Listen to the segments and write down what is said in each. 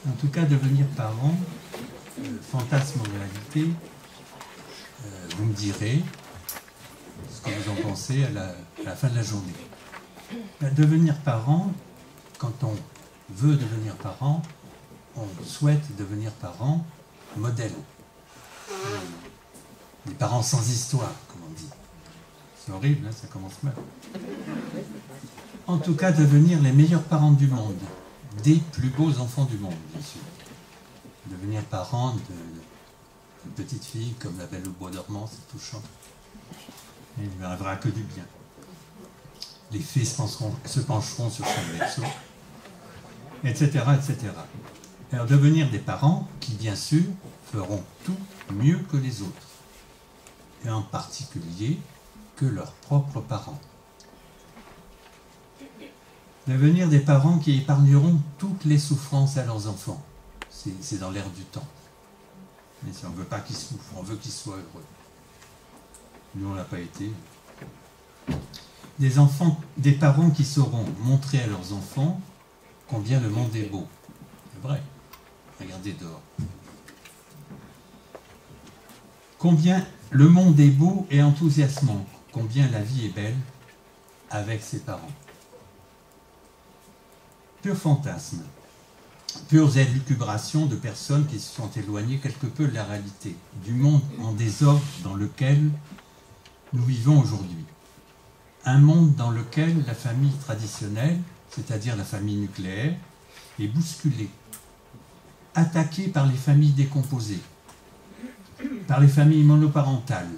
En tout cas, devenir parent, fantasme en réalité, vous me direz ce que vous en pensez à la fin de la journée. Devenir parent, quand on veut devenir parent, on souhaite devenir parent modèle. Des parents sans histoire, comme on dit. C'est horrible, hein, ça commence mal. En tout cas, devenir les meilleurs parents du monde, des plus beaux enfants du monde, bien sûr. Devenir parent d'une petite fille comme la Belle au bois dormant, c'est touchant. Et il ne arrivera que du bien. Les fées se pencheront sur son berceau, etc., etc. Alors devenir des parents qui, bien sûr, feront tout mieux que les autres, et en particulier que leurs propres parents. Devenir des parents qui épargneront toutes les souffrances à leurs enfants. C'est dans l'air du temps. Mais si on ne veut pas qu'ils souffrent, on veut qu'ils soient heureux. Nous, on ne l'a pas été. Des parents qui sauront montrer à leurs enfants combien le monde est beau. C'est vrai. Regardez dehors. Combien le monde est beau et enthousiasmant. Combien la vie est belle avec ses parents. Pur fantasme. Pures élucubrations de personnes qui se sont éloignées quelque peu de la réalité, du monde en désordre dans lequel nous vivons aujourd'hui. Un monde dans lequel la famille traditionnelle, c'est-à-dire la famille nucléaire, est bousculée, attaquée par les familles décomposées, par les familles monoparentales,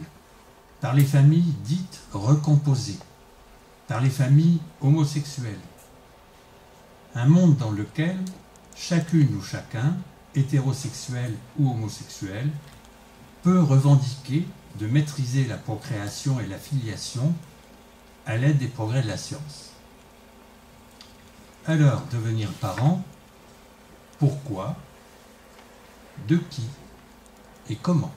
par les familles dites recomposées, par les familles homosexuelles. Un monde dans lequel chacune ou chacun, hétérosexuel ou homosexuel, peut revendiquer de maîtriser la procréation et la filiation à l'aide des progrès de la science. Alors, devenir parent, pourquoi, de qui et comment?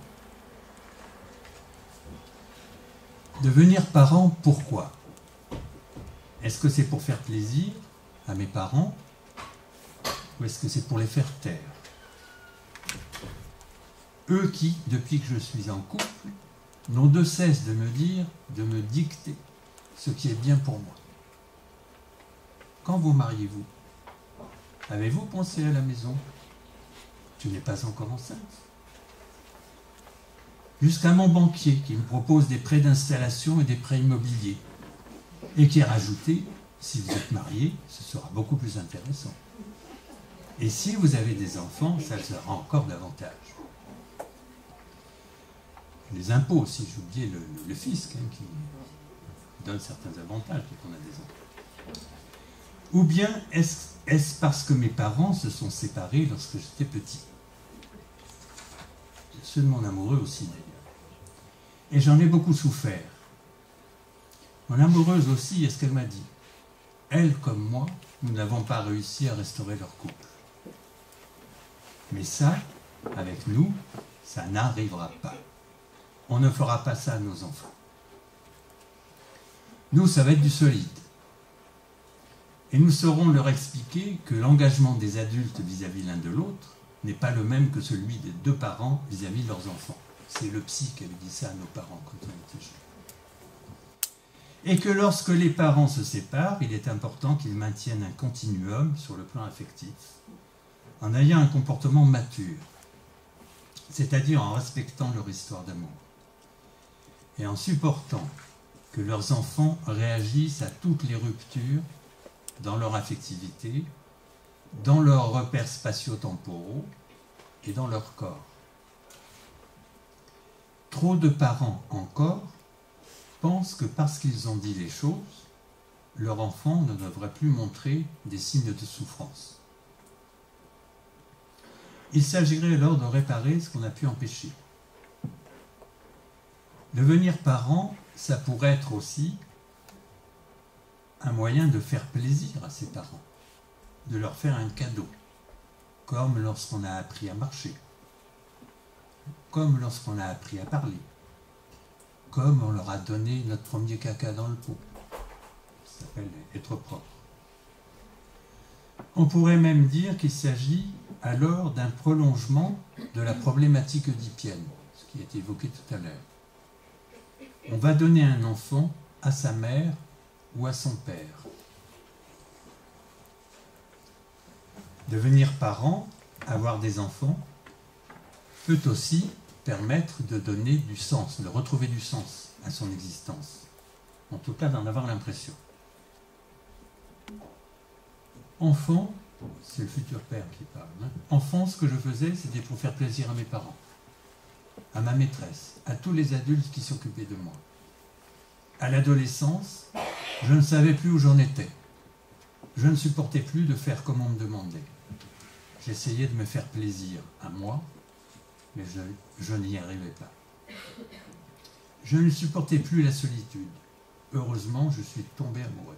Devenir parent, pourquoi? Est-ce que c'est pour faire plaisir à mes parents ou est-ce que c'est pour les faire taire? Eux qui, depuis que je suis en couple, n'ont de cesse de me dire, de me dicter ce qui est bien pour moi. Quand vous mariez-vous, avez-vous pensé à la maison? Tu n'es pas encore enceinte. Jusqu'à mon banquier qui me propose des prêts d'installation et des prêts immobiliers et qui a rajouté, si vous êtes marié, ce sera beaucoup plus intéressant. Et si vous avez des enfants, ça le sera encore davantage. Les impôts aussi, j'ai oublié le fisc qui donne certains avantages quand on a des enfants. Ou bien est-ce parce que mes parents se sont séparés lorsque j'étais petit? Ceux de mon amoureux aussi d'ailleurs. Et j'en ai beaucoup souffert. Mon amoureuse aussi, est-ce qu'elle m'a dit? Elle comme moi, nous n'avons pas réussi à restaurer leur couple. Mais ça, avec nous, ça n'arrivera pas. On ne fera pas ça à nos enfants. Nous, ça va être du solide. Et nous saurons leur expliquer que l'engagement des adultes vis-à-vis l'un de l'autre n'est pas le même que celui des deux parents vis-à-vis de leurs enfants. C'est le psy qui avait dit ça à nos parents quand on était jeunes. Et que lorsque les parents se séparent, il est important qu'ils maintiennent un continuum sur le plan affectif, en ayant un comportement mature, c'est-à-dire en respectant leur histoire d'amour, et en supportant que leurs enfants réagissent à toutes les ruptures dans leur affectivité, dans leurs repères spatio-temporaux et dans leur corps. Trop de parents encore pensent que parce qu'ils ont dit les choses, leur enfant ne devrait plus montrer des signes de souffrance. Il s'agirait alors de réparer ce qu'on a pu empêcher. Devenir parent, ça pourrait être aussi un moyen de faire plaisir à ses parents, de leur faire un cadeau, comme lorsqu'on a appris à marcher, comme lorsqu'on a appris à parler, comme on leur a donné notre premier caca dans le pot. Ça s'appelle être propre. On pourrait même dire qu'il s'agit alors d'un prolongement de la problématique oedipienne, ce qui a été évoqué tout à l'heure. On va donner un enfant à sa mère ou à son père. Devenir parent, avoir des enfants, peut aussi permettre de donner du sens, de retrouver du sens à son existence. En tout cas, d'en avoir l'impression. Enfant, c'est le futur père qui parle. Enfant, ce que je faisais, c'était pour faire plaisir à mes parents, à ma maîtresse, à tous les adultes qui s'occupaient de moi. À l'adolescence, je ne savais plus où j'en étais. Je ne supportais plus de faire comme on me demandait. J'essayais de me faire plaisir à moi, mais je n'y arrivais pas. Je ne supportais plus la solitude. Heureusement, je suis tombé amoureux.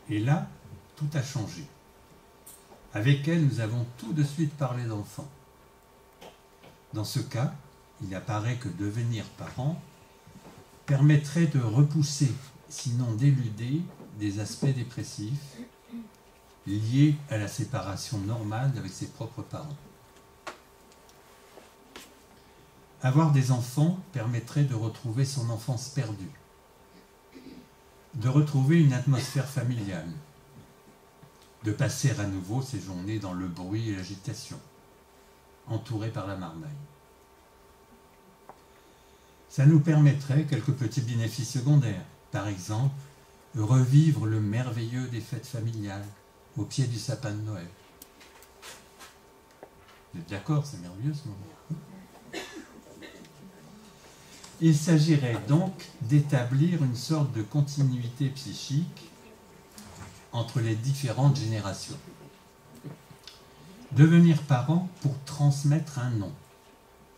Et là, tout a changé. Avec elle, nous avons tout de suite parlé d'enfants. Dans ce cas, il apparaît que devenir parent permettrait de repousser, sinon d'éluder, des aspects dépressifs liés à la séparation normale avec ses propres parents. Avoir des enfants permettrait de retrouver son enfance perdue, de retrouver une atmosphère familiale, de passer à nouveau ses journées dans le bruit et l'agitation, entouré par la marmaille. Ça nous permettrait quelques petits bénéfices secondaires. Par exemple, revivre le merveilleux des fêtes familiales au pied du sapin de Noël. Vous êtes d'accord, c'est merveilleux ce moment. Il s'agirait donc d'établir une sorte de continuité psychique entre les différentes générations. Devenir parent pour transmettre un nom,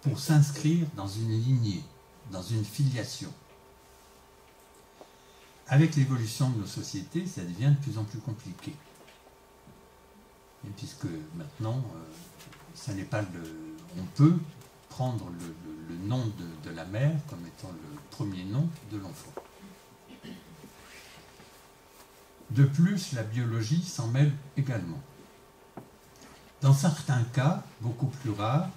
pour s'inscrire dans une lignée, dans une filiation. Avec l'évolution de nos sociétés, ça devient de plus en plus compliqué. Et puisque maintenant, ça n'est pas on peut prendre le nom de la mère comme étant le premier nom de l'enfant. De plus, la biologie s'en mêle également. Dans certains cas, beaucoup plus rares,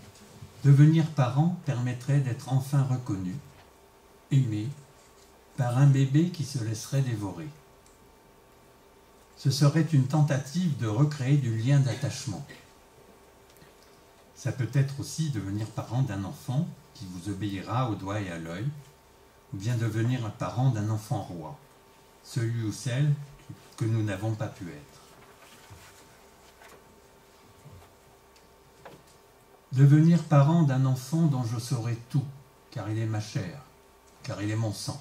devenir parent permettrait d'être enfin reconnu, aimé, par un bébé qui se laisserait dévorer. Ce serait une tentative de recréer du lien d'attachement. Ça peut être aussi devenir parent d'un enfant qui vous obéira au doigt et à l'œil, ou bien devenir un parent d'un enfant roi, celui ou celle que nous n'avons pas pu être. Devenir parent d'un enfant dont je saurai tout, car il est ma chair, car il est mon sang.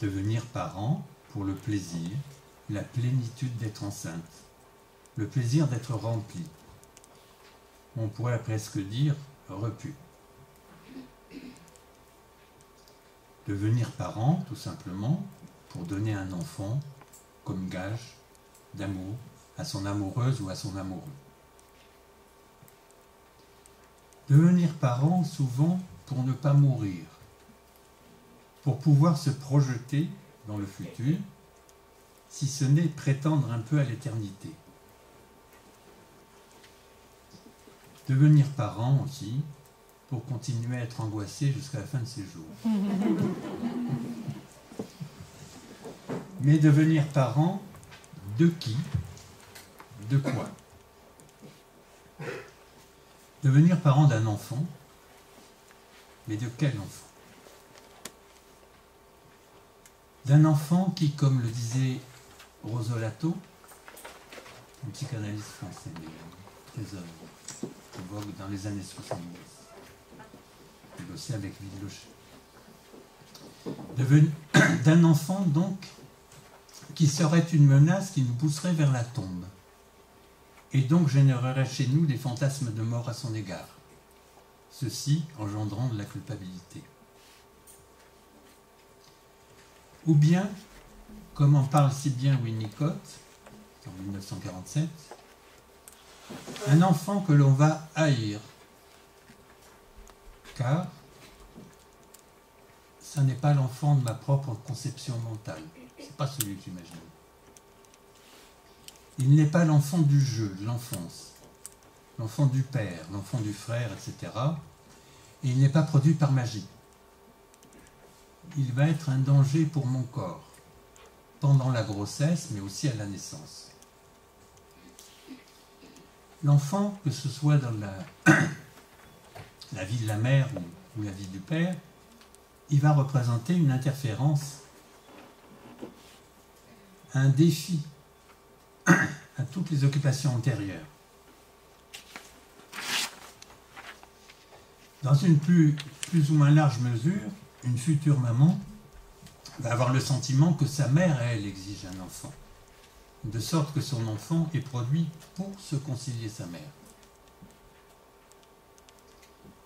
Devenir parent pour le plaisir, la plénitude d'être enceinte, le plaisir d'être rempli. On pourrait presque dire repu. Devenir parent, tout simplement, pour donner un enfant comme gage d'amour à son amoureuse ou à son amoureux. Devenir parent, souvent, pour ne pas mourir, pour pouvoir se projeter dans le futur, si ce n'est prétendre un peu à l'éternité. Devenir parent aussi, pour continuer à être angoissé jusqu'à la fin de ses jours. Mais devenir parent, de qui? De quoi? Devenir parent d'un enfant, mais de quel enfant? D'un enfant qui, comme le disait Rosolato, un psychanalyste français, mais très vogue dans les années 70, il bossait avec Villelocher. D'un enfant, donc, qui serait une menace qui nous pousserait vers la tombe, et donc générerait chez nous des fantasmes de mort à son égard, ceci engendrant de la culpabilité. Ou bien, comme en parle si bien Winnicott, en 1947, un enfant que l'on va haïr, car ça n'est pas l'enfant de ma propre conception mentale, c'est pas celui que j'imagine. Il n'est pas l'enfant du jeu, de l'enfance, l'enfant du père, l'enfant du frère, etc. Et il n'est pas produit par magie. Il va être un danger pour mon corps, pendant la grossesse, mais aussi à la naissance. L'enfant, que ce soit dans la vie de la mère ou la vie du père, il va représenter une interférence, un défi à toutes les occupations antérieures. Dans une plus ou moins large mesure, une future maman va avoir le sentiment que sa mère, elle, exige un enfant, de sorte que son enfant est produit pour se concilier sa mère.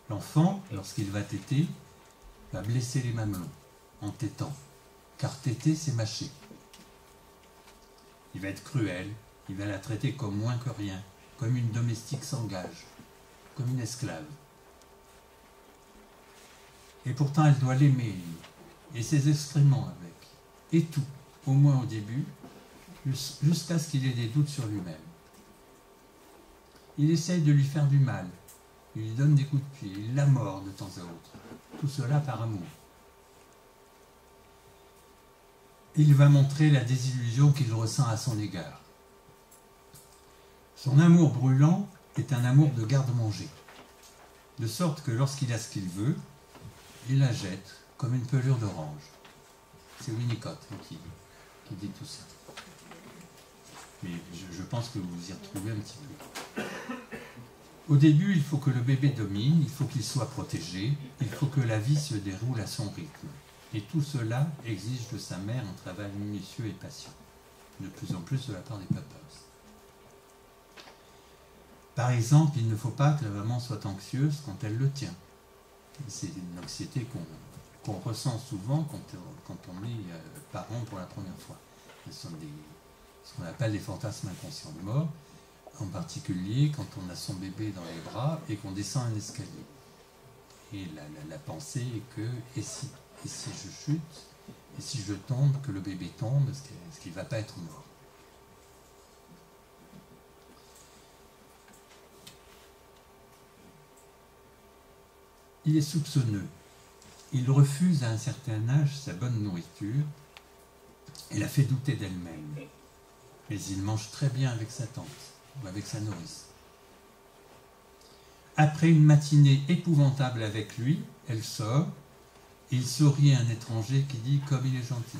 L'enfant, lorsqu'il va téter, va blesser les mamelons en tétant, car téter, c'est mâcher. Il va être cruel, il va la traiter comme moins que rien, comme une domestique sans gage, comme une esclave. Et pourtant, elle doit l'aimer, lui, et ses excréments avec, et tout, au moins au début, jusqu'à ce qu'il ait des doutes sur lui-même. Il essaye de lui faire du mal, il lui donne des coups de pied, il la mord de temps à autre, tout cela par amour. Il va montrer la désillusion qu'il ressent à son égard. Son amour brûlant est un amour de garde-manger, de sorte que lorsqu'il a ce qu'il veut, il la jette comme une pelure d'orange. C'est Winnicott qui dit tout ça. Mais je pense que vous vous y retrouvez un petit peu. Au début, il faut que le bébé domine, il faut qu'il soit protégé, il faut que la vie se déroule à son rythme. Et tout cela exige de sa mère un travail minutieux et patient, de plus en plus de la part des papas. Par exemple, il ne faut pas que la maman soit anxieuse quand elle le tient. C'est une anxiété qu'on ressent souvent quand on est parent pour la première fois. Ce sont ce qu'on appelle des fantasmes inconscients de mort, en particulier quand on a son bébé dans les bras et qu'on descend un escalier. Et la pensée est que, et si je chute, et si je tombe, que le bébé tombe, est-ce qu'il ne va pas être mort? Il est soupçonneux. Il refuse à un certain âge sa bonne nourriture et la fait douter d'elle-même. Mais il mange très bien avec sa tante ou avec sa nourrice. Après une matinée épouvantable avec lui, elle sort. Il sourit à un étranger qui dit « comme il est gentil ».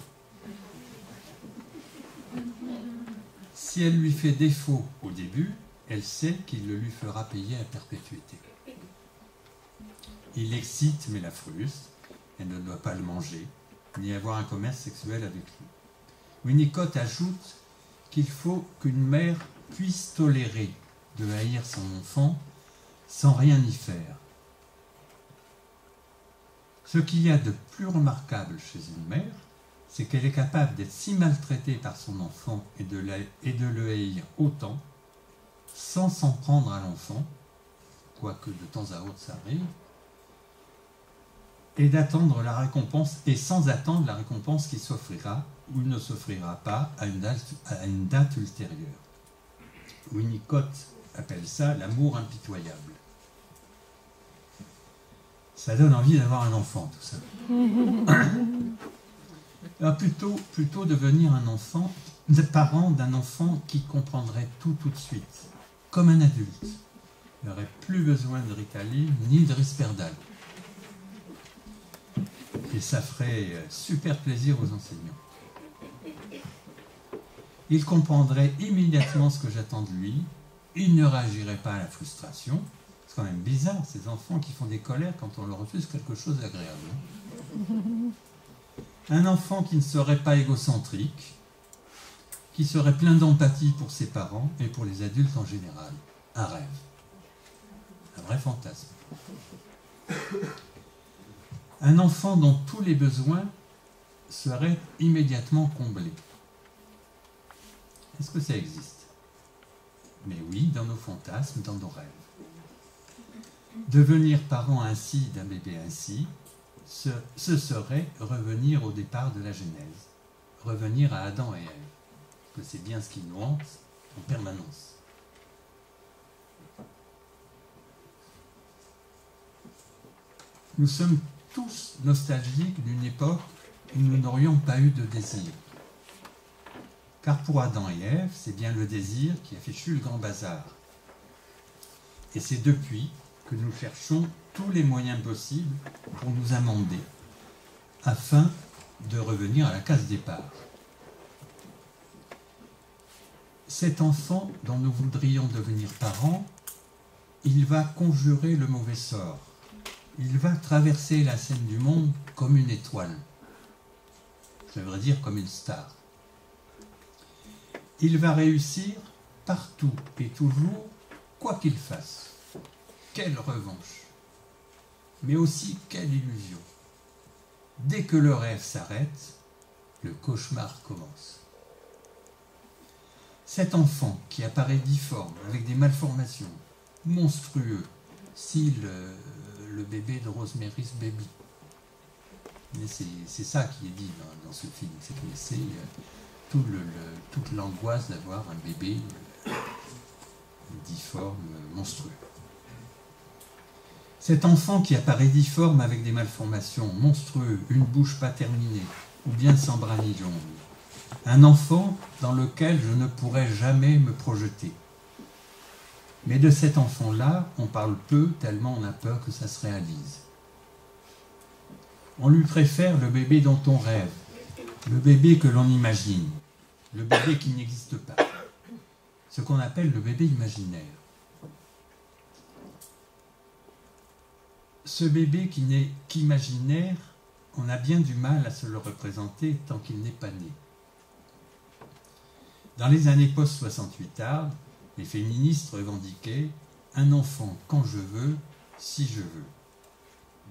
Si elle lui fait défaut au début, elle sait qu'il le lui fera payer à perpétuité. Il l'excite mais la frustre, elle ne doit pas le manger, ni avoir un commerce sexuel avec lui. Winnicott ajoute qu'il faut qu'une mère puisse tolérer de haïr son enfant sans rien y faire. Ce qu'il y a de plus remarquable chez une mère, c'est qu'elle est capable d'être si maltraitée par son enfant et de le haïr autant, sans s'en prendre à l'enfant, quoique de temps à autre ça arrive, et d'attendre la récompense, et sans attendre la récompense qui s'offrira ou ne s'offrira pas à une date ultérieure. Winnicott appelle ça l'amour impitoyable. Ça donne envie d'avoir un enfant, tout ça. Alors plutôt devenir un enfant, parent d'un enfant qui comprendrait tout de suite, comme un adulte. Il n'aurait plus besoin de Ritalin ni de Risperdal. Et ça ferait super plaisir aux enseignants. Il comprendrait immédiatement ce que j'attends de lui, il ne réagirait pas à la frustration. C'est quand même bizarre, ces enfants qui font des colères quand on leur refuse quelque chose d'agréable. Un enfant qui ne serait pas égocentrique, qui serait plein d'empathie pour ses parents et pour les adultes en général. Un rêve. Un vrai fantasme. Un enfant dont tous les besoins seraient immédiatement comblés. Est-ce que ça existe? Mais oui, dans nos fantasmes, dans nos rêves. Devenir parent ainsi d'un bébé ainsi, ce serait revenir au départ de la Genèse, revenir à Adam et Ève. Que c'est bien ce qui nous hante, en permanence. Nous sommes tous nostalgiques d'une époque où nous n'aurions pas eu de désir. Car pour Adam et Ève, c'est bien le désir qui a fichu le grand bazar. Et c'est depuis que nous cherchons tous les moyens possibles pour nous amender, afin de revenir à la case départ. Cet enfant dont nous voudrions devenir parents, il va conjurer le mauvais sort. Il va traverser la scène du monde comme une étoile. Je devrais dire comme une star. Il va réussir partout et toujours, quoi qu'il fasse. Quelle revanche! Mais aussi quelle illusion! Dès que le rêve s'arrête, le cauchemar commence. Cet enfant qui apparaît difforme, avec des malformations, monstrueux, style le bébé de Rosemary's Baby. C'est ça qui est dit dans ce film, c'est toute l'angoisse d'avoir un bébé difforme, monstrueux. Cet enfant qui apparaît difforme avec des malformations, monstrueux, une bouche pas terminée, ou bien sans bras ni jambes. Un enfant dans lequel je ne pourrais jamais me projeter. Mais de cet enfant-là, on parle peu, tellement on a peur que ça se réalise. On lui préfère le bébé dont on rêve, le bébé que l'on imagine, le bébé qui n'existe pas, ce qu'on appelle le bébé imaginaire. Ce bébé qui n'est qu'imaginaire, on a bien du mal à se le représenter tant qu'il n'est pas né. Dans les années post-68 les féministes revendiquaient « un enfant quand je veux, si je veux ».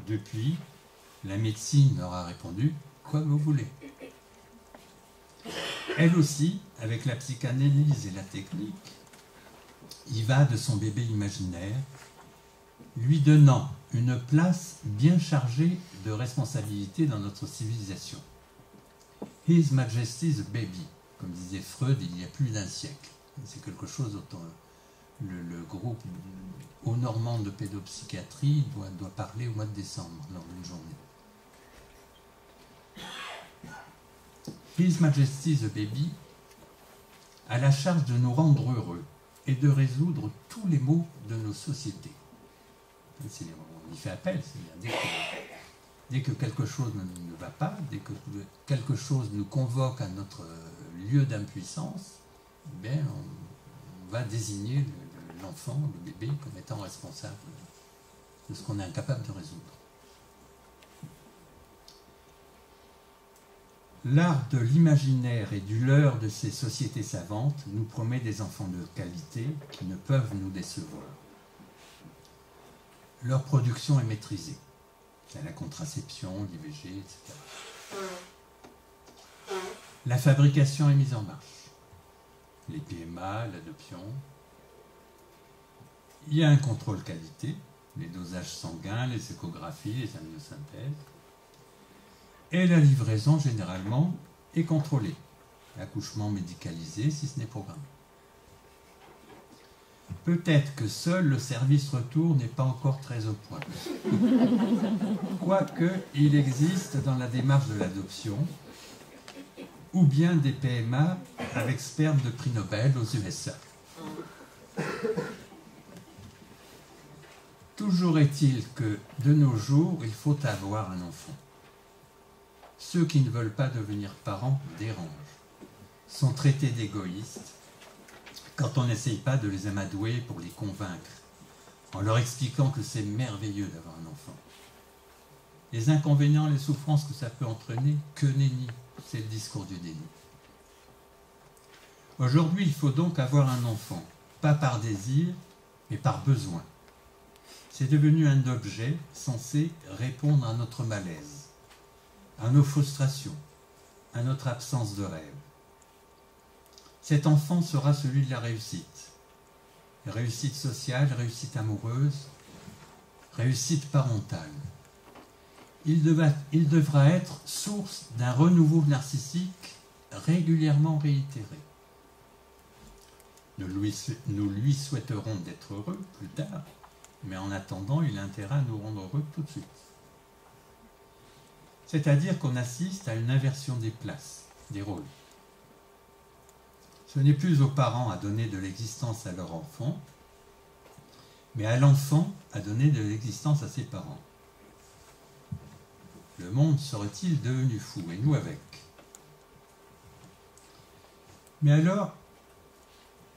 Depuis, la médecine leur a répondu « comme vous voulez ». Elle aussi, avec la psychanalyse et la technique, y va de son bébé imaginaire, lui donnant une place bien chargée de responsabilité dans notre civilisation. « His Majesty's Baby », comme disait Freud il y a plus d'un siècle. C'est quelque chose dont le groupe aux Normands de pédopsychiatrie doit parler au mois de décembre, lors d'une journée. His Majesty's Baby a la charge de nous rendre heureux et de résoudre tous les maux de nos sociétés. On y fait appel, c'est-à-dire dès que quelque chose ne va pas, dès que quelque chose nous convoque à notre lieu d'impuissance, bien, on va désigner l'enfant, le bébé, comme étant responsable de ce qu'on est incapable de résoudre. L'art de l'imaginaire et du leurre de ces sociétés savantes nous promet des enfants de qualité qui ne peuvent nous décevoir. Leur production est maîtrisée. Il y a la contraception, l'IVG, etc. La fabrication est mise en marche. Les PMA, l'adoption. Il y a un contrôle qualité, les dosages sanguins, les échographies, les amniosynthèses. Et la livraison, généralement, est contrôlée. L'accouchement médicalisé, si ce n'est programmé. Peut-être que seul le service retour n'est pas encore très au point. Quoique, il existe dans la démarche de l'adoption, ou bien des PMA avec sperme de prix Nobel aux USA. Toujours est-il que, de nos jours, il faut avoir un enfant. Ceux qui ne veulent pas devenir parents dérangent, sont traités d'égoïstes, quand on n'essaye pas de les amadouer pour les convaincre, en leur expliquant que c'est merveilleux d'avoir un enfant. Les inconvénients, les souffrances que ça peut entraîner, que nenni, c'est le discours du déni. Aujourd'hui, il faut donc avoir un enfant, pas par désir, mais par besoin. C'est devenu un objet censé répondre à notre malaise, à nos frustrations, à notre absence de rêve. Cet enfant sera celui de la réussite. Réussite sociale, réussite amoureuse, réussite parentale. Il devra être source d'un renouveau narcissique régulièrement réitéré. Nous lui souhaiterons d'être heureux plus tard, mais en attendant, il a intérêt à nous rendre heureux tout de suite. C'est-à-dire qu'on assiste à une inversion des places, des rôles. Ce n'est plus aux parents à donner de l'existence à leur enfant, mais à l'enfant à donner de l'existence à ses parents. Le monde serait-il devenu fou, et nous avec? Mais alors,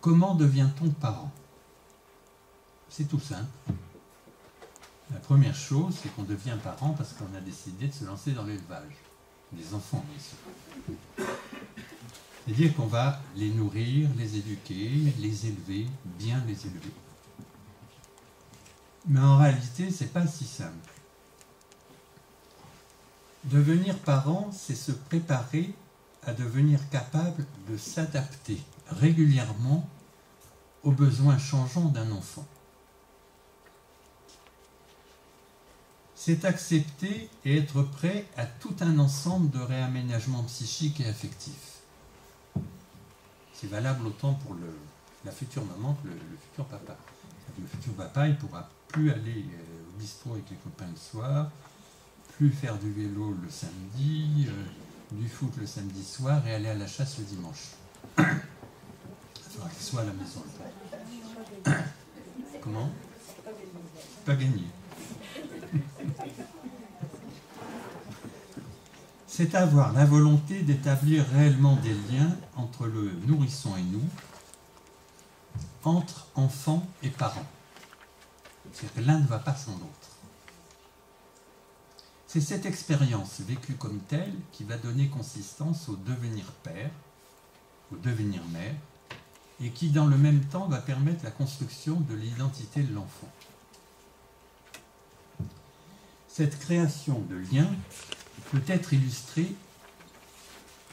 comment devient-on parent? C'est tout simple. La première chose, c'est qu'on devient parent parce qu'on a décidé de se lancer dans l'élevage. Des enfants, bien sûr. C'est-à-dire qu'on va les nourrir, les éduquer, les élever, bien les élever. Mais en réalité, ce n'est pas si simple. Devenir parent, c'est se préparer à devenir capable de s'adapter régulièrement aux besoins changeants d'un enfant. C'est accepter et être prêt à tout un ensemble de réaménagements psychiques et affectifs. C'est valable autant pour la future maman que le futur papa. Le futur papa, il ne pourra plus aller au bistrot avec les copains le soir, plus faire du vélo le samedi, du foot le samedi soir et aller à la chasse le dimanche. Il faudra qu'il soit à la maison. Comment? Pas gagné. C'est avoir la volonté d'établir réellement des liens entre le nourrisson et nous, entre enfants et parents. C'est-à-dire que l'un ne va pas sans l'autre. C'est cette expérience vécue comme telle qui va donner consistance au devenir père, au devenir mère, et qui dans le même temps va permettre la construction de l'identité de l'enfant. Cette création de liens peut être illustrée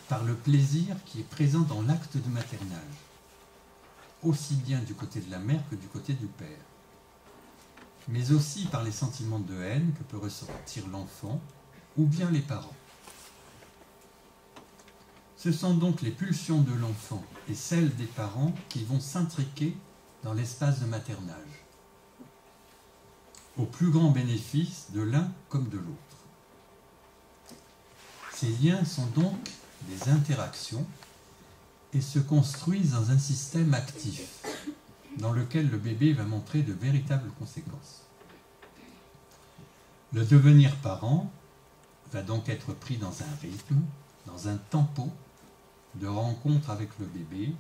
par le plaisir qui est présent dans l'acte de maternage, aussi bien du côté de la mère que du côté du père, mais aussi par les sentiments de haine que peut ressentir l'enfant ou bien les parents. Ce sont donc les pulsions de l'enfant et celles des parents qui vont s'intriquer dans l'espace de maternage, au plus grand bénéfice de l'un comme de l'autre. Ces liens sont donc des interactions et se construisent dans un système actif, dans lequel le bébé va montrer de véritables conséquences. Le devenir parent va donc être pris dans un rythme, dans un tempo de rencontre avec le bébé,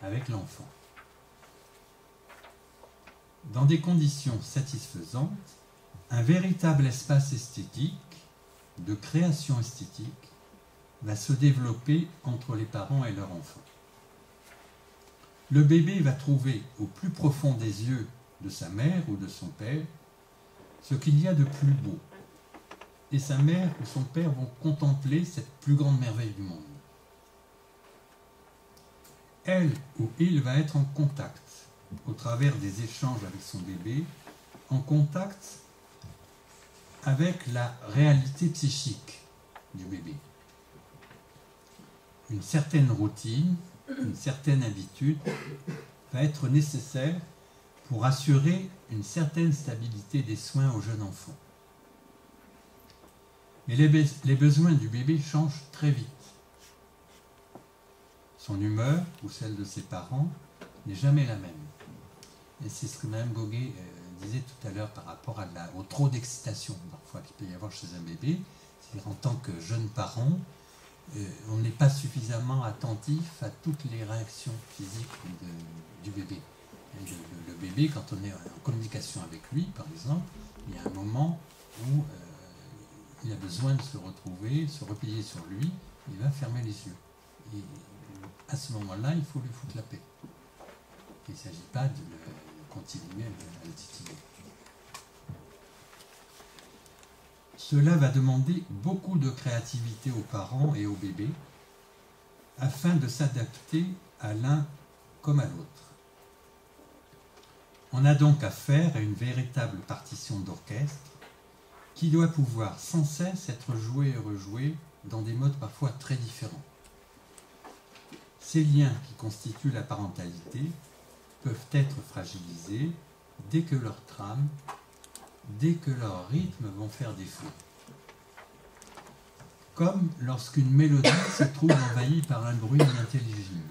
avec l'enfant. Dans des conditions satisfaisantes, un véritable espace esthétique, de création esthétique, va se développer entre les parents et leur enfant. Le bébé va trouver au plus profond des yeux de sa mère ou de son père ce qu'il y a de plus beau. Et sa mère ou son père vont contempler cette plus grande merveille du monde. Elle ou il va être en contact, au travers des échanges avec son bébé, en contact avec la réalité psychique du bébé. Une certaine routine, une certaine habitude va être nécessaire pour assurer une certaine stabilité des soins au jeune enfant. Mais les besoins du bébé changent très vite. Son humeur ou celle de ses parents n'est jamais la même. Et c'est ce que Mme Goguet disait tout à l'heure par rapport au trop d'excitation parfois qu'il peut y avoir chez un bébé. C'est-à-dire en tant que jeune parent, on n'est pas suffisamment attentif à toutes les réactions physiques du bébé. Le bébé, quand on est en communication avec lui, par exemple, il y a un moment où il a besoin de se retrouver, se replier sur lui, il va fermer les yeux. Et à ce moment-là, il faut lui foutre la paix. Il ne s'agit pas de continuer à le titiller. Cela va demander beaucoup de créativité aux parents et aux bébés afin de s'adapter à l'un comme à l'autre. On a donc affaire à une véritable partition d'orchestre qui doit pouvoir sans cesse être jouée et rejouée dans des modes parfois très différents. Ces liens qui constituent la parentalité peuvent être fragilisés dès que leur trame, dès que leurs rythmes vont faire défaut. Comme lorsqu'une mélodie se trouve envahie par un bruit inintelligible,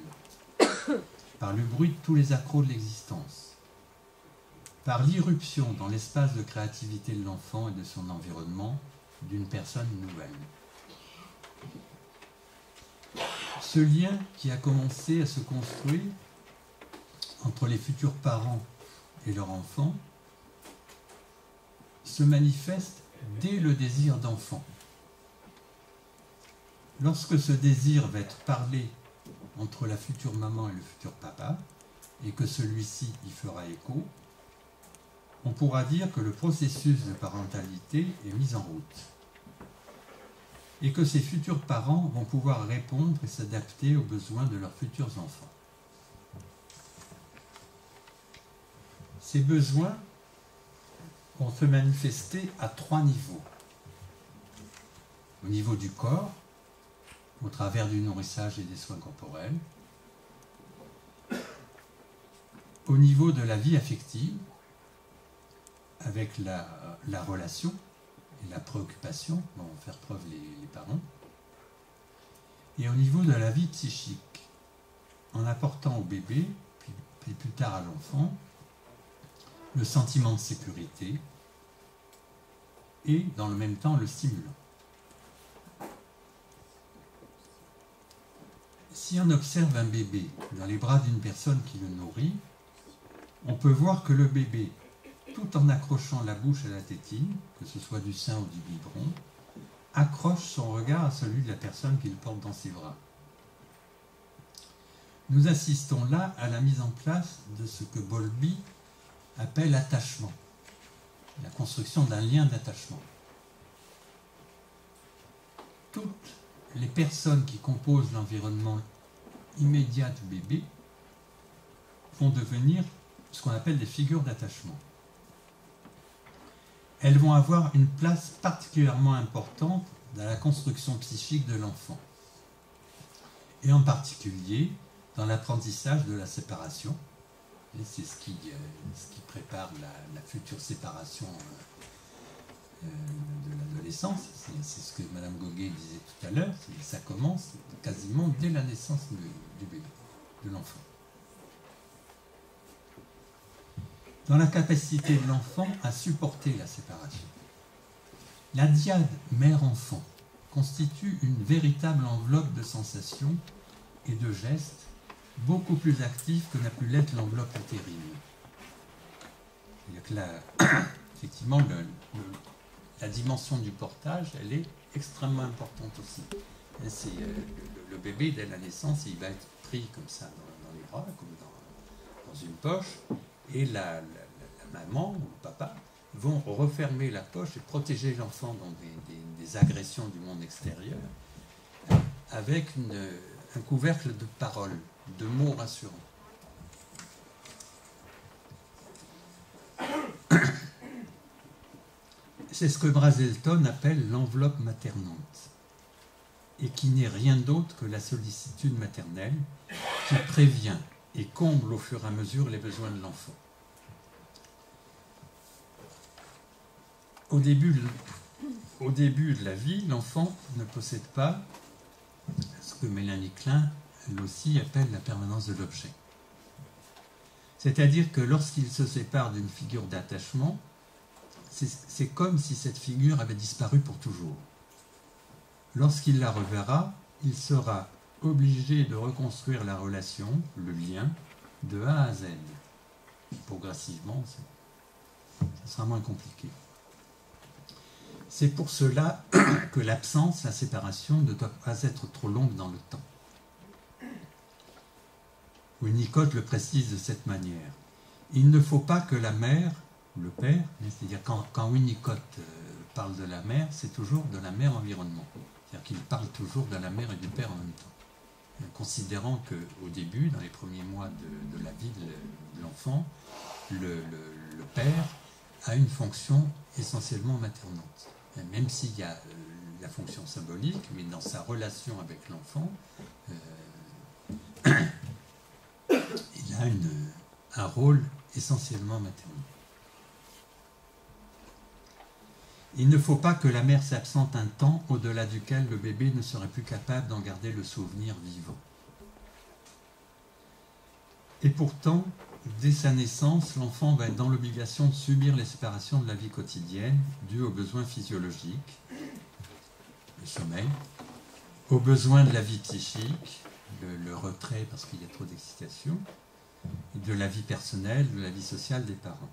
par le bruit de tous les accros de l'existence, par l'irruption dans l'espace de créativité de l'enfant et de son environnement d'une personne nouvelle. Ce lien qui a commencé à se construire entre les futurs parents et leur enfant se manifeste dès le désir d'enfant. Lorsque ce désir va être parlé entre la future maman et le futur papa, et que celui-ci y fera écho, on pourra dire que le processus de parentalité est mis en route, et que ces futurs parents vont pouvoir répondre et s'adapter aux besoins de leurs futurs enfants. Ces besoins vont se manifester à 3 niveaux. Au niveau du corps, au travers du nourrissage et des soins corporels. Au niveau de la vie affective, avec la relation et la préoccupation dont vont faire preuve les parents. Et au niveau de la vie psychique, en apportant au bébé, puis plus tard à l'enfant, le sentiment de sécurité et, dans le même temps, le stimulant. Si on observe un bébé dans les bras d'une personne qui le nourrit, on peut voir que le bébé, tout en accrochant la bouche à la tétine, que ce soit du sein ou du biberon, accroche son regard à celui de la personne qu'il porte dans ses bras. Nous assistons là à la mise en place de ce que Bowlby appelle attachement, la construction d'un lien d'attachement. Toutes les personnes qui composent l'environnement immédiat du bébé vont devenir ce qu'on appelle des figures d'attachement. Elles vont avoir une place particulièrement importante dans la construction psychique de l'enfant, et en particulier dans l'apprentissage de la séparation. Et c'est ce qui prépare la future séparation de l'adolescence. C'est ce que Madame Goguet disait tout à l'heure, ça commence quasiment dès la naissance du bébé, de l'enfant. Dans la capacité de l'enfant à supporter la séparation. La dyade mère-enfant constitue une véritable enveloppe de sensations et de gestes beaucoup plus active que n'a pu l'être l'enveloppe utérine. Effectivement, la dimension du portage, elle est extrêmement importante aussi. Le bébé, dès la naissance, il va être pris comme ça dans les bras, comme dans une poche, et la maman ou le papa vont refermer la poche et protéger l'enfant dans des agressions du monde extérieur avec un couvercle de paroles, de mots rassurants. C'est ce que Brazelton appelle l'enveloppe maternante, et qui n'est rien d'autre que la sollicitude maternelle qui prévient et comble au fur et à mesure les besoins de l'enfant. Au début de la vie, l'enfant ne possède pas ce que Mélanie Klein, elle aussi, appelle la permanence de l'objet. C'est-à-dire que lorsqu'il se sépare d'une figure d'attachement, c'est comme si cette figure avait disparu pour toujours. Lorsqu'il la reverra, il sera obligé de reconstruire la relation, le lien, de A à Z. Progressivement, ça sera moins compliqué. C'est pour cela que l'absence, la séparation, ne doit pas être trop longue dans le temps. Winnicott le précise de cette manière. Il ne faut pas que la mère, ou le père, c'est-à-dire quand Winnicott parle de la mère, c'est toujours de la mère environnement. C'est-à-dire qu'il parle toujours de la mère et du père en même temps. Considérant qu'au début, dans les premiers mois de la vie de l'enfant, le père a une fonction essentiellement maternante. Même s'il y a la fonction symbolique, mais dans sa relation avec l'enfant, il a un rôle essentiellement maternel. Il ne faut pas que la mère s'absente un temps au-delà duquel le bébé ne serait plus capable d'en garder le souvenir vivant. Et pourtant, dès sa naissance, l'enfant va être dans l'obligation de subir les séparations de la vie quotidienne dues aux besoins physiologiques, le sommeil, aux besoins de la vie psychique, le retrait parce qu'il y a trop d'excitation, de la vie personnelle, de la vie sociale des parents.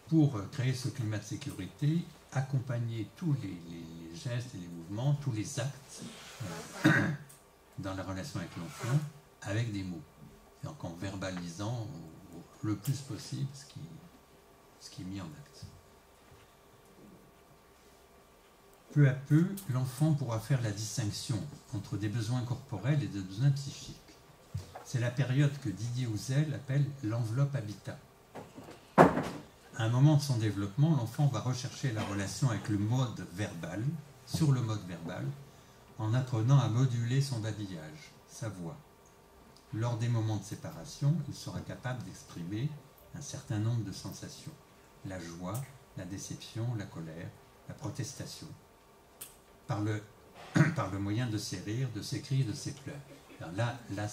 Pour créer ce climat de sécurité, accompagner tous les gestes et les mouvements, tous les actes dans la relation avec l'enfant, avec des mots. Donc en verbalisant le plus possible ce qui est mis en acte. Peu à peu, l'enfant pourra faire la distinction entre des besoins corporels et des besoins psychiques. C'est la période que Didier Houzel appelle l'enveloppe habitat. À un moment de son développement, l'enfant va rechercher la relation avec le mode verbal, sur le mode verbal, en apprenant à moduler son babillage, sa voix. Lors des moments de séparation, il sera capable d'exprimer un certain nombre de sensations. La joie, la déception, la colère, la protestation. Par le moyen de ses rires, de ses cris, de ses pleurs. Alors là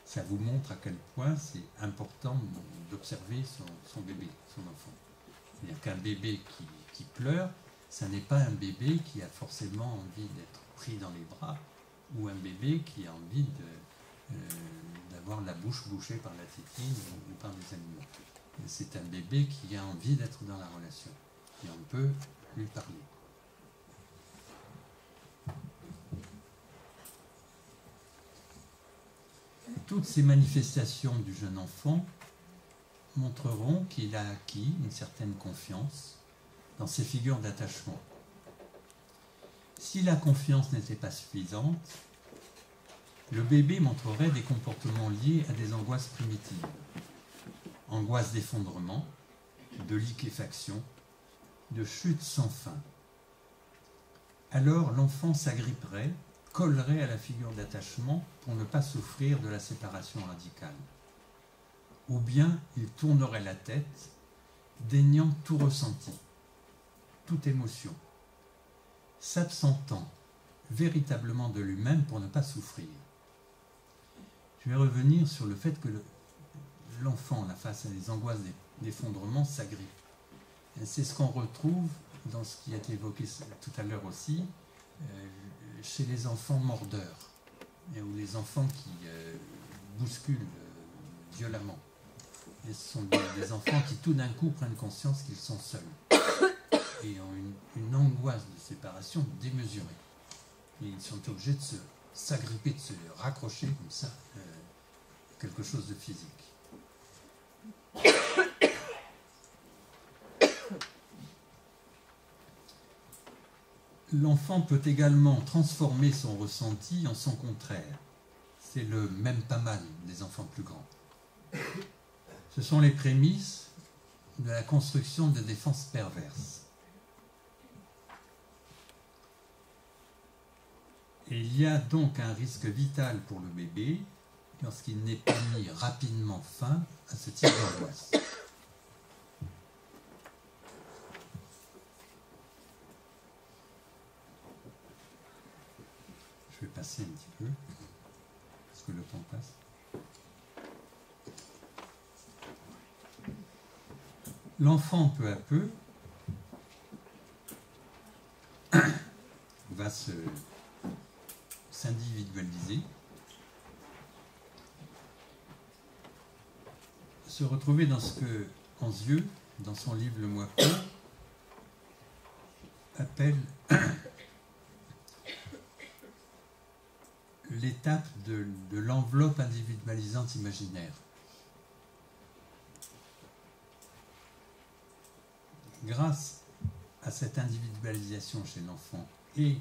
ça vous montre à quel point c'est important d'observer son bébé, son enfant. C'est-à-dire qu'un bébé qui pleure, ça n'est pas un bébé qui a forcément envie d'être pris dans les bras, ou un bébé qui a envie d'avoir la bouche bouchée par la tétine ou par des animaux. C'est un bébé qui a envie d'être dans la relation. Et on peut lui parler. Toutes ces manifestations du jeune enfant montreront qu'il a acquis une certaine confiance dans ses figures d'attachement. Si la confiance n'était pas suffisante, le bébé montrerait des comportements liés à des angoisses primitives. Angoisse d'effondrement, de liquéfaction, de chute sans fin. Alors l'enfant s'agripperait, collerait à la figure d'attachement pour ne pas souffrir de la séparation radicale. Ou bien il tournerait la tête, déniant tout ressenti, toute émotion, s'absentant véritablement de lui-même pour ne pas souffrir. Je vais revenir sur le fait que l'enfant, face à des angoisses d'effondrement, s'agrippe. C'est ce qu'on retrouve dans ce qui a été évoqué tout à l'heure aussi, chez les enfants mordeurs, ou les enfants qui bousculent violemment. Et ce sont des enfants qui tout d'un coup prennent conscience qu'ils sont seuls et ont une angoisse de séparation démesurée. Et ils sont obligés de s'agripper, de se raccrocher comme ça, quelque chose de physique. L'enfant peut également transformer son ressenti en son contraire. C'est le même pas mal des enfants plus grands. Ce sont les prémices de la construction de défenses perverses. Et il y a donc un risque vital pour le bébé lorsqu'il n'est pas mis rapidement fin à ce type d'angoisse. Je vais passer un petit peu, parce que le temps passe. L'enfant, peu à peu, va s'individualiser, se retrouver dans ce que Anzieux, dans son livre Le Moi Peu, appelle l'étape de l'enveloppe individualisante imaginaire. Grâce à cette individualisation chez l'enfant et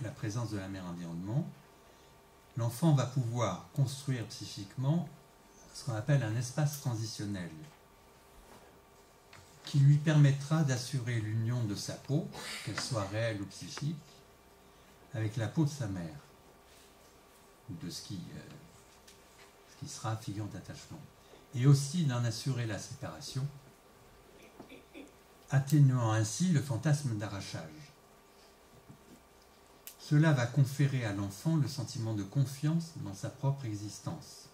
à la présence de la mère environnement, l'enfant va pouvoir construire psychiquement ce qu'on appelle un espace transitionnel qui lui permettra d'assurer l'union de sa peau, qu'elle soit réelle ou psychique, avec la peau de sa mère, ou de ce qui sera figure d'attachement. et aussi d'en assurer la séparation, atténuant ainsi le fantasme d'arrachage. Cela va conférer à l'enfant le sentiment de confiance dans sa propre existence,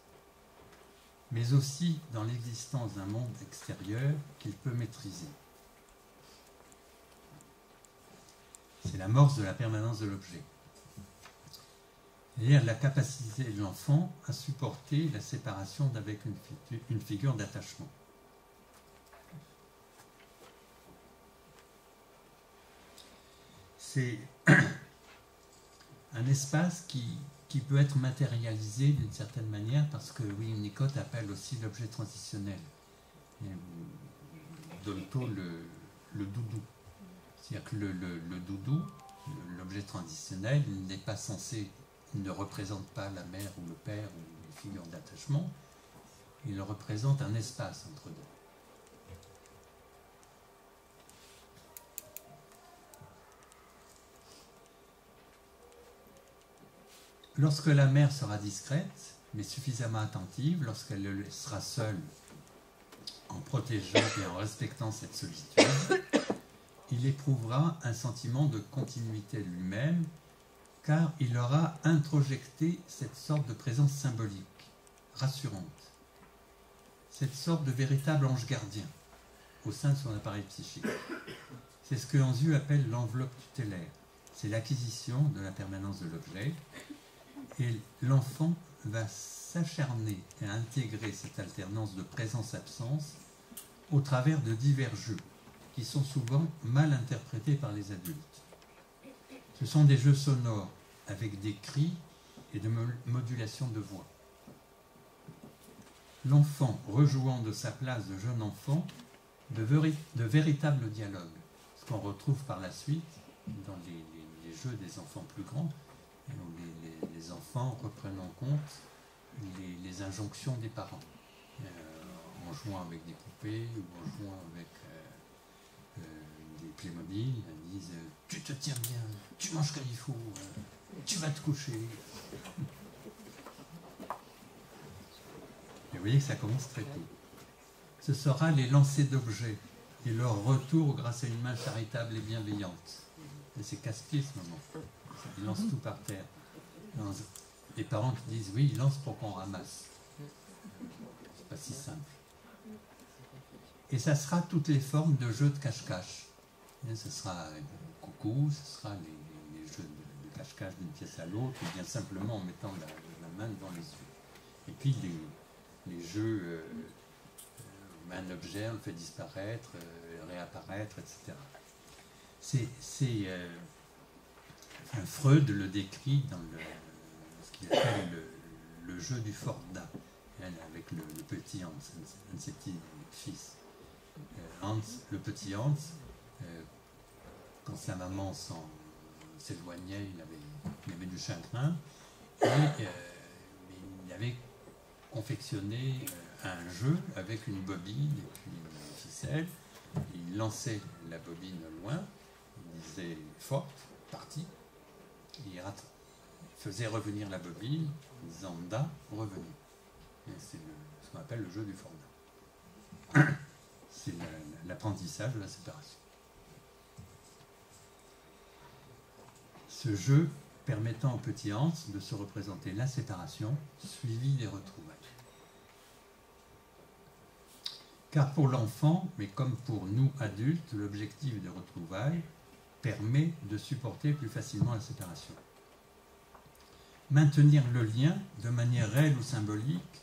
mais aussi dans l'existence d'un monde extérieur qu'il peut maîtriser. C'est l'amorce de la permanence de l'objet. C'est-à-dire la capacité de l'enfant à supporter la séparation d'avec une figure d'attachement. C'est un espace qui peut être matérialisé d'une certaine manière parce que Winnicott appelle aussi l'objet transitionnel. Et Dolto le doudou. C'est-à-dire que le doudou, l'objet transitionnel, il n'est pas censé, il ne représente pas la mère ou le père ou les figures d'attachement, il représente un espace entre deux. Lorsque la mère sera discrète, mais suffisamment attentive, lorsqu'elle le laissera seul, en protégeant et en respectant cette solitude, il éprouvera un sentiment de continuité lui-même, car il aura introjecté cette sorte de présence symbolique, rassurante, cette sorte de véritable ange gardien au sein de son appareil psychique. C'est ce que Anzieu appelle l'enveloppe tutélaire. C'est l'acquisition de la permanence de l'objet, et l'enfant va s'acharner à intégrer cette alternance de présence-absence au travers de divers jeux qui sont souvent mal interprétés par les adultes. Ce sont des jeux sonores avec des cris et de modulation de voix. L'enfant rejouant de sa place de jeune enfant de véritables dialogues, ce qu'on retrouve par la suite dans les jeux des enfants plus grands, où les enfants reprennent en compte les injonctions des parents, en jouant avec des poupées ou en jouant avec des Playmobil. Ils disent « Tu te tiens bien, tu manges comme il faut, tu vas te coucher ». Et vous voyez que ça commence très tôt. Ce sera les lancers d'objets et leur retour grâce à une main charitable et bienveillante. Et c'est casse-pied ce moment. Ils lancent tout par terre. Les parents qui disent oui, ils lancent pour qu'on ramasse. C'est pas si simple. Et ça sera toutes les formes de jeux de cache-cache. Ce sera coucou, ce sera les jeux de cache-cache d'une pièce à l'autre, ou bien simplement en mettant la main devant les yeux. Et puis les jeux, un objet, on le fait disparaître, réapparaître, etc. Freud le décrit dans ce qu'il appelle le jeu du Forda, avec le petit Hans, un de ses petits fils. Hans, le petit Hans, quand sa maman s'éloignait, il avait du chagrin, et il avait confectionné un jeu avec une bobine et puis une ficelle. Il lançait la bobine loin, il disait forte, partie, il faisait revenir la bobine, disant da, revenu. C'est ce qu'on appelle le jeu du Forda. C'est l'apprentissage de la séparation. Ce jeu permettant au petit Hans de se représenter la séparation suivie des retrouvailles. Car pour l'enfant, mais comme pour nous adultes, l'objectif des retrouvailles permet de supporter plus facilement la séparation. Maintenir le lien, de manière réelle ou symbolique,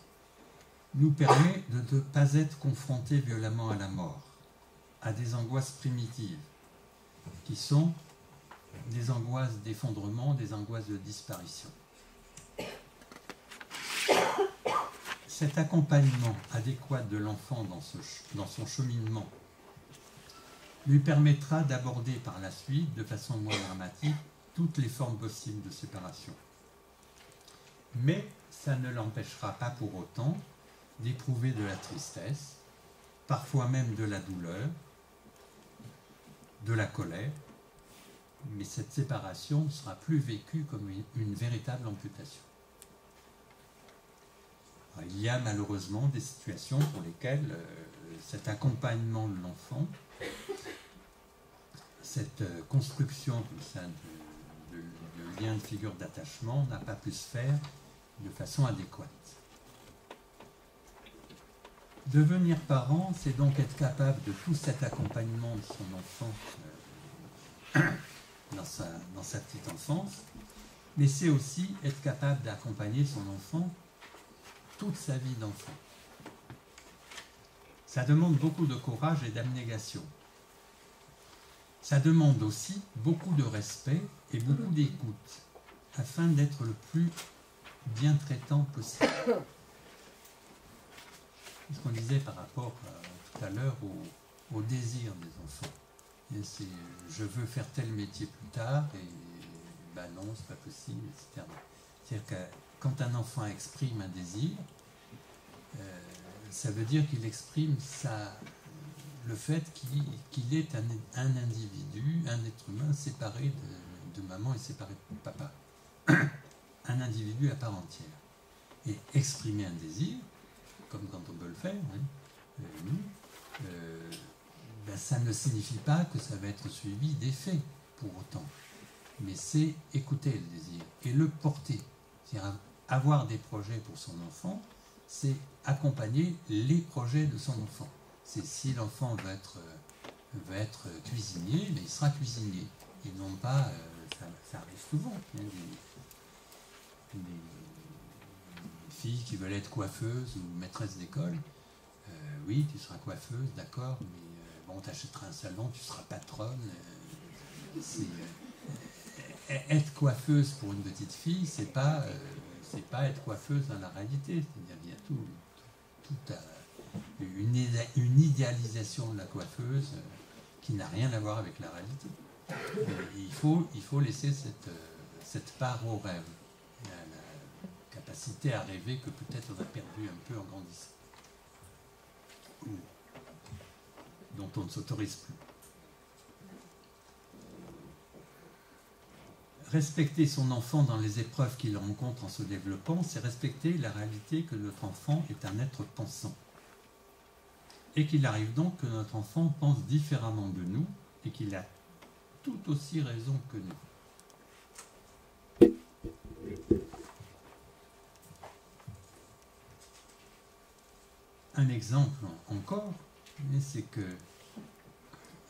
nous permet de ne pas être confrontés violemment à la mort, à des angoisses primitives, qui sont des angoisses d'effondrement, des angoisses de disparition. Cet accompagnement adéquat de l'enfant dans son cheminement lui permettra d'aborder par la suite, de façon moins dramatique, toutes les formes possibles de séparation. Mais ça ne l'empêchera pas pour autant d'éprouver de la tristesse, parfois même de la douleur, de la colère, mais cette séparation sera plus vécue comme une véritable amputation. Alors, il y a malheureusement des situations pour lesquelles cet accompagnement de l'enfant, cette construction comme ça de lien de figure d'attachement n'a pas pu se faire de façon adéquate. Devenir parent, c'est donc être capable de tout cet accompagnement de son enfant dans sa petite enfance, mais c'est aussi être capable d'accompagner son enfant toute sa vie d'enfant. Ça demande beaucoup de courage et d'abnégation. Ça demande aussi beaucoup de respect et beaucoup d'écoute, afin d'être le plus bien traitant possible. C'est ce qu'on disait par rapport tout à l'heure au désir des enfants. C'est je veux faire tel métier plus tard, et ben non, c'est pas possible, etc. C'est-à-dire que quand un enfant exprime un désir, ça veut dire qu'il exprime le fait qu'il est un individu, un être humain séparé de maman et séparé de papa. Un individu à part entière. Et exprimer un désir, comme quand on peut le faire, hein, nous, ben ça ne signifie pas que ça va être suivi d'effets pour autant. Mais c'est écouter le désir et le porter. C'est-à-dire avoir des projets pour son enfant, c'est accompagner les projets de son enfant. C'est si l'enfant veut être cuisinier, mais il sera cuisinier. Et non pas, ça arrive souvent, hein, des filles qui veulent être coiffeuses ou maîtresses d'école. Oui, tu seras coiffeuse, d'accord, mais bon, t'achèteras un salon, tu seras patronne. Être coiffeuse pour une petite fille, c'est pas être coiffeuse dans la réalité. C'est-à-dire qu'il y a une idéalisation de la coiffeuse qui n'a rien à voir avec la réalité. Il faut laisser cette part au rêve, à la capacité à rêver que peut-être on a perdu un peu en grandissant, ou dont on ne s'autorise plus. Respecter son enfant dans les épreuves qu'il rencontre en se développant, c'est respecter la réalité que notre enfant est un être pensant. Et qu'il arrive donc que notre enfant pense différemment de nous et qu'il a tout aussi raison que nous. Un exemple encore, c'est que,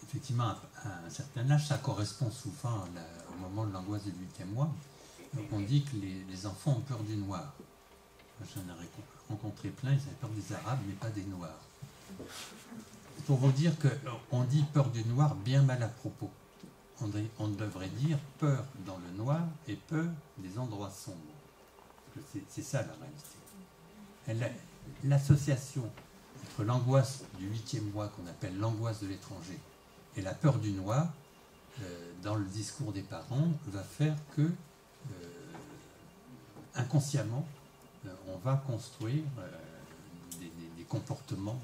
effectivement, à un certain âge, ça correspond souvent au moment de l'angoisse du 8e mois. Donc on dit que les enfants ont peur du noir. J'en ai rencontré plein, ils avaient peur des Arabes, mais pas des Noirs. Pour vous dire qu'on dit peur du noir bien mal à propos. On devrait dire peur dans le noir et peur des endroits sombres. C'est ça la réalité. L'association entre l'angoisse du 8e mois, qu'on appelle l'angoisse de l'étranger, et la peur du noir, dans le discours des parents, va faire que, inconsciemment, on va construire des comportements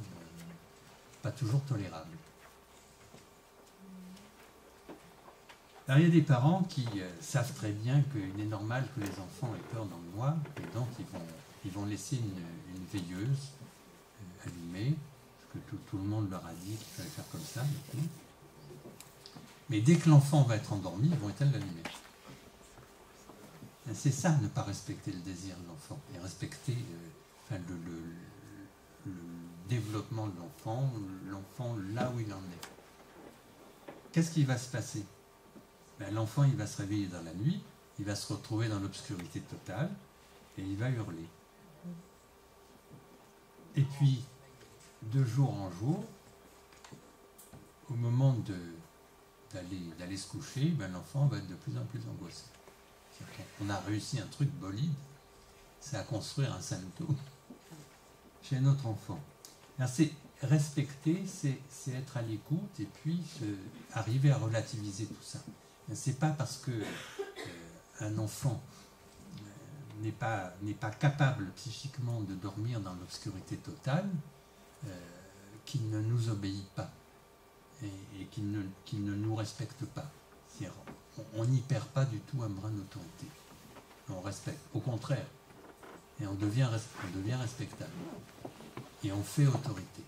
pas toujours tolérables. Alors, il y a des parents qui savent très bien qu'il est normal que les enfants aient peur dans le noir, et donc ils vont laisser une veilleuse allumée, parce que tout le monde leur a dit qu'il fallait faire comme ça. Mais dès que l'enfant va être endormi, ils vont éteindre la lumière. C'est ça, ne pas respecter le désir de l'enfant, et respecter le développement de l'enfant là où il en est. Qu'est-ce qui va se passer? L'enfant, il va se réveiller dans la nuit, il va se retrouver dans l'obscurité totale, et il va hurler. Et puis, de jour en jour, au moment d'aller se coucher, l'enfant va être de plus en plus angoissé. On a réussi un truc bolide, c'est à construire un santo chez notre enfant. Alors c'est respecter, c'est être à l'écoute, et puis arriver à relativiser tout ça. C'est pas parce que un enfant n'est pas capable psychiquement de dormir dans l'obscurité totale qu'il ne nous obéit pas et qu'il ne nous respecte pas. On n'y perd pas du tout un brin d'autorité. On respecte. Au contraire, et on devient respectable. Et on fait autorité.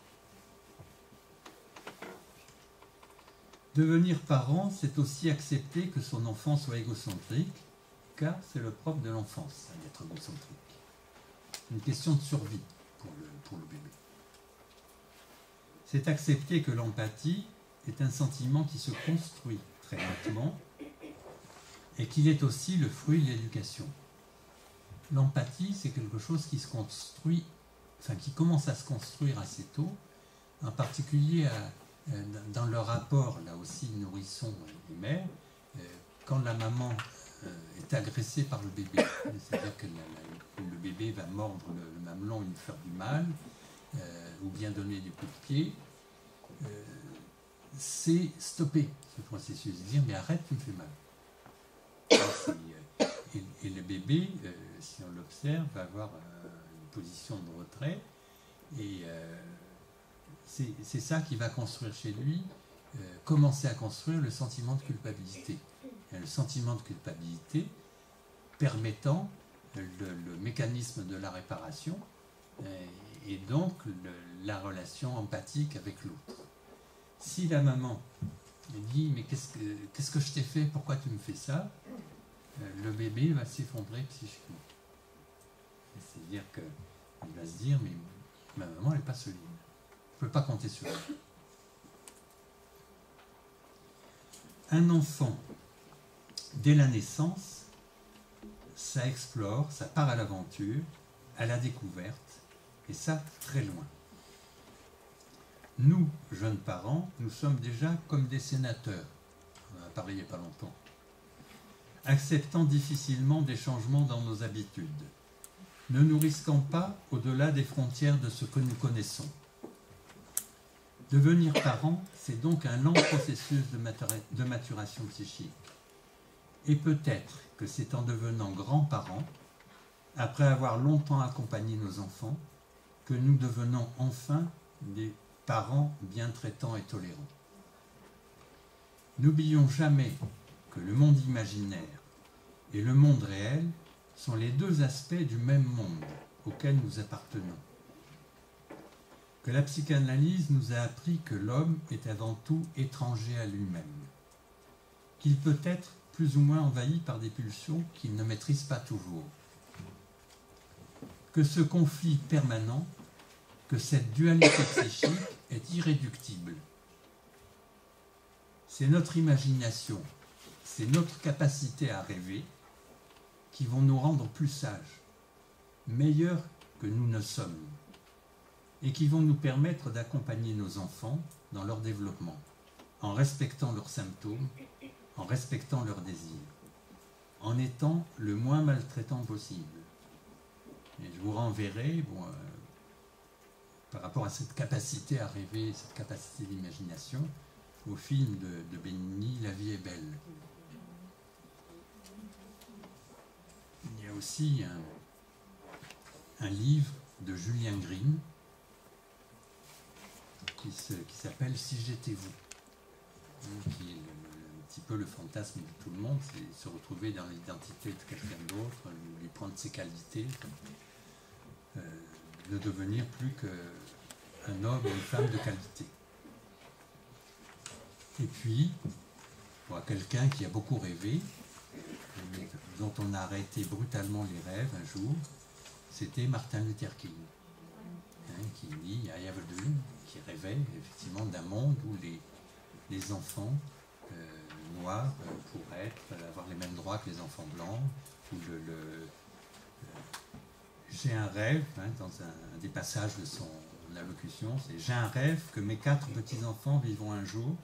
Devenir parent, c'est aussi accepter que son enfant soit égocentrique, car c'est le propre de l'enfance, d'être égocentrique. Une question de survie pour le bébé. C'est accepter que l'empathie est un sentiment qui se construit très lentement et qu'il est aussi le fruit de l'éducation. L'empathie, c'est quelque chose qui se construit, enfin qui commence à se construire assez tôt, en particulier dans le rapport, là aussi, nourrisson et mère, quand la maman est agressée par le bébé. C'est-à-dire que le bébé va mordre le mamelon, lui faire du mal, ou bien donner des coups de pied. C'est stopper ce processus, dire mais arrête, tu me fais mal. Et le bébé, si on l'observe, va avoir une position de retrait, et c'est ça qui va construire chez lui, commencer à construire le sentiment de culpabilité. Et le sentiment de culpabilité permettant le mécanisme de la réparation, et donc la relation empathique avec l'autre. Si la maman dit « mais qu'est-ce que je t'ai fait, pourquoi tu me fais ça ?» le bébé va s'effondrer psychiquement. C'est-à-dire qu'il va se dire « mais ma maman n'est pas solide, je ne peux pas compter sur elle. » Un enfant, dès la naissance, ça explore, ça part à l'aventure, à la découverte, et ça très loin. Nous, jeunes parents, nous sommes déjà comme des sénateurs, on en a parlé il n'y a pas longtemps, acceptant difficilement des changements dans nos habitudes, ne nous risquant pas au-delà des frontières de ce que nous connaissons. Devenir parent, c'est donc un lent processus de maturation psychique. Et peut-être que c'est en devenant grands-parents, après avoir longtemps accompagné nos enfants, que nous devenons enfin des parents bien traitants et tolérants. N'oublions jamais que le monde imaginaire et le monde réel sont les deux aspects du même monde auquel nous appartenons. Que la psychanalyse nous a appris que l'homme est avant tout étranger à lui-même, qu'il peut être plus ou moins envahi par des pulsions qu'il ne maîtrise pas toujours, que ce conflit permanent, que cette dualité psychique est irréductible. C'est notre imagination, c'est notre capacité à rêver qui vont nous rendre plus sages, meilleurs que nous ne sommes, et qui vont nous permettre d'accompagner nos enfants dans leur développement, en respectant leurs symptômes, en respectant leurs désirs, en étant le moins maltraitant possible. Et je vous renverrai, par rapport à cette capacité à rêver, cette capacité d'imagination, au film de Benigni, La vie est belle. Il y a aussi un livre de Julien Green qui s'appelle « Si j'étais vous », qui est un petit peu le fantasme de tout le monde, c'est se retrouver dans l'identité de quelqu'un d'autre, lui prendre ses qualités, ne devenir plus qu'un homme ou une femme de qualité. Et puis, pour quelqu'un qui a beaucoup rêvé, dont on a arrêté brutalement les rêves un jour, c'était Martin Luther King, qui dit « I have a dream », qui rêvait effectivement d'un monde où les enfants noirs pourraient avoir les mêmes droits que les enfants blancs, où j'ai un rêve, dans un des passages de son allocution, c'est « J'ai un rêve que mes 4 petits-enfants vivront un jour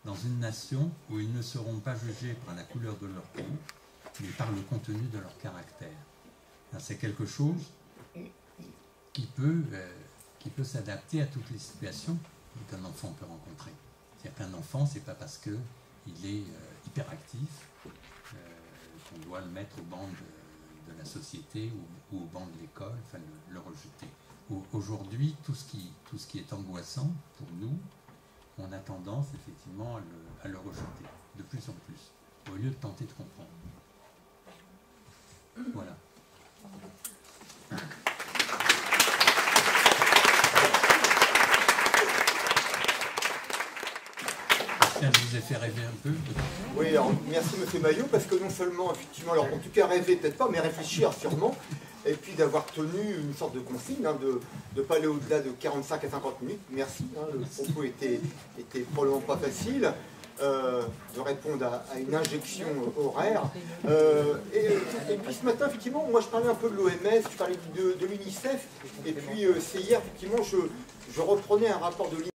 dans une nation où ils ne seront pas jugés par la couleur de leur peau, mais par le contenu de leur caractère. » C'est quelque chose qui peut s'adapter à toutes les situations qu'un enfant peut rencontrer. C'est-à-dire qu'un enfant, c'est pas parce qu'il est hyperactif qu'on doit le mettre au banc de la société ou au banc de l'école, enfin le rejeter. Aujourd'hui, tout ce qui est angoissant pour nous, on a tendance effectivement à le rejeter, de plus en plus, au lieu de tenter de comprendre. Voilà. J'espère que je vous ai fait rêver un peu. Oui, alors merci M. Maillot, parce que non seulement, effectivement, alors en tout cas rêver peut-être pas, mais réfléchir sûrement, et puis d'avoir tenu une sorte de consigne, hein, de ne pas aller au-delà de 45 à 50 minutes. Merci, hein, le propos était probablement pas facile. De répondre à une injection horaire. Et puis ce matin, effectivement, moi je parlais un peu de l'OMS, je parlais de l'UNICEF, et puis c'est hier, effectivement, je reprenais un rapport de l'UNICEF